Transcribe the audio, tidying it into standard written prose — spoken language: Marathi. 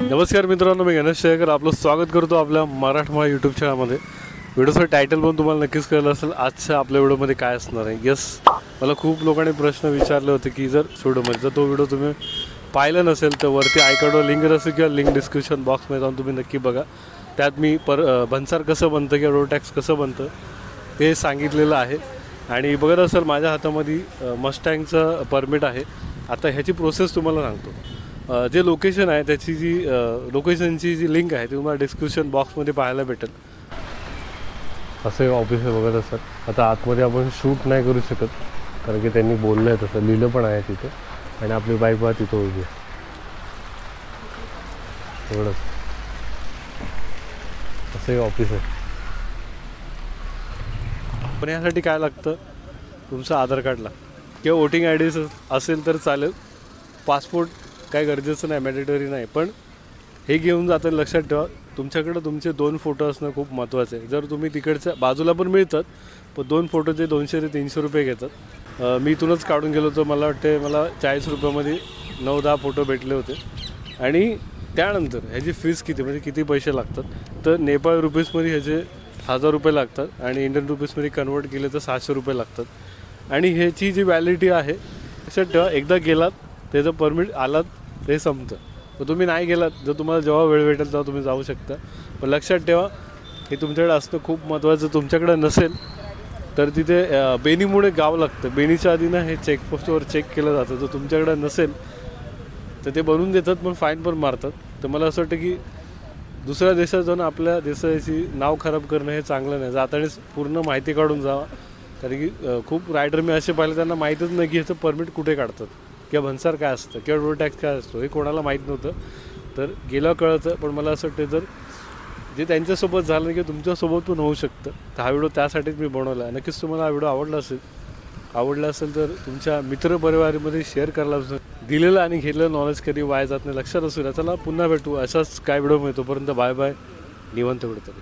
नमस्कार मित्रांनो, मी गणेश शेखर आपलं स्वागत करतो आपल्या मराठमोळा यूट्यूब चॅनलमध्ये. व्हिडिओचं टायटल पण तुम्हाला नक्कीच कळलं असेल आजच्या आपल्या व्हिडिओमध्ये काय असणार आहे. यस, मला खूप लोकांनी प्रश्न विचारले होते की जर जर तो व्हिडिओ तुम्ही पाहिला नसेल तर वरती आयकॉनवर लिंक असेल किंवा लिंक डिस्क्रिप्शन बॉक्समध्ये जाऊन तुम्ही नक्की बघा. त्यात मी भन्सार कसं बनतं किंवा रोड टॅक्स कसं बनतं ते सांगितलेलं आहे. आणि बघत असाल माझ्या हातामध्ये मस्टँगचं परमिट आहे. आता ह्याची प्रोसेस तुम्हाला सांगतो. जे लोकेशन आहे त्याची जी लोकेशनची जी लिंक आहे ती तुम्हाला डिस्क्रिप्शन बॉक्समध्ये पाहायला भेटेल. असं एक ऑफिस आहे बघत असाल. आता आतमध्ये आपण शूट नाही करू शकत कारण की त्यांनी बोललं आहे, तसं लिहिलं पण आहे तिथे. आणि आपली बाईक बघा तिथं उभी आहे. एवढंच असं एक ऑफिस आहे. पण यासाठी काय लागतं, तुमचं आधार कार्ड लागतं किंवा वोटिंग आय डी असेल तर चालेल. पासपोर्ट काय गरजेचं नाही, मॅन्डेटरी नाही. पण हे घेऊन जाताना लक्षात ठेवा तुमच्याकडं तुमचे 2 फोटो असणं खूप महत्त्वाचं आहे. जर तुम्ही तिकडच्या बाजूला पण मिळतात, पण 2 फोटोचे 200 ते 300 रुपये घेतात. मी इथूनच काढून गेलो होतो. मला वाटते मला 40 रुपयामध्ये 9-10 फोटो भेटले होते. आणि त्यानंतर ह्याची फीस किती, म्हणजे किती पैसे लागतात, तर नेपाळ रुपीजमध्ये ह्याचे 1000 रुपये लागतात आणि इंडियन रुपीजमध्ये कन्वर्ट केले तर 600 रुपये लागतात. आणि ह्याची जी व्हॅलिडिटी आहे लक्षात ठेवा, एकदा गेलात त्याचं परमिट आलात ते संपतं. तर तुम्ही नाही गेलात, जर तुम्हाला जेव्हा वेळ भेटेल तेव्हा तुम्ही जाऊ शकता. पण लक्षात ठेवा हे तुमच्याकडे असणं खूप महत्त्वाचं. तुमच्याकडे नसेल तर तिथे बेनीमुळे गाव लागतं. बेनीच्या आधी ना हे चेकपोस्टवर चेक केलं जातं. तर तुमच्याकडे नसेल तर ते बनवून देतात, पण फाईन पण मारतात. तर मला असं वाटतं की दुसऱ्या देशात जाऊन आपल्या देशाची नाव खराब करणं हे चांगलं नाही. जातानीच पूर्ण माहिती काढून जावा. कारण की खूप रायडर मी असे पाहिले त्यांना माहीतच नाही की ह्याचं परमिट कुठे काढतात किंवा भन्सार काय असतं किंवा रोड टॅक्स काय असतो हे कोणाला माहीत नव्हतं. तर गेल्यावर कळतं. पण मला असं वाटतं जर जे त्यांच्यासोबत झालं किंवा तुमच्यासोबत पण होऊ शकतं, तर हा व्हिडिओ त्यासाठीच मी बनवला आहे. नक्कीच तुम्हाला हा व्हिडिओ आवडला असेल तर तुमच्या मित्रपरिवारामध्ये शेअर करायला दिलेलं आणि घेतलेलं नॉलेज कधी वाया जात नाही. लक्षात असू द्या. चला पुन्हा भेटू अशाच काय व्हिडिओ मिळतो. तोपर्यंत बाय बाय. निवांत व्हिडिओ.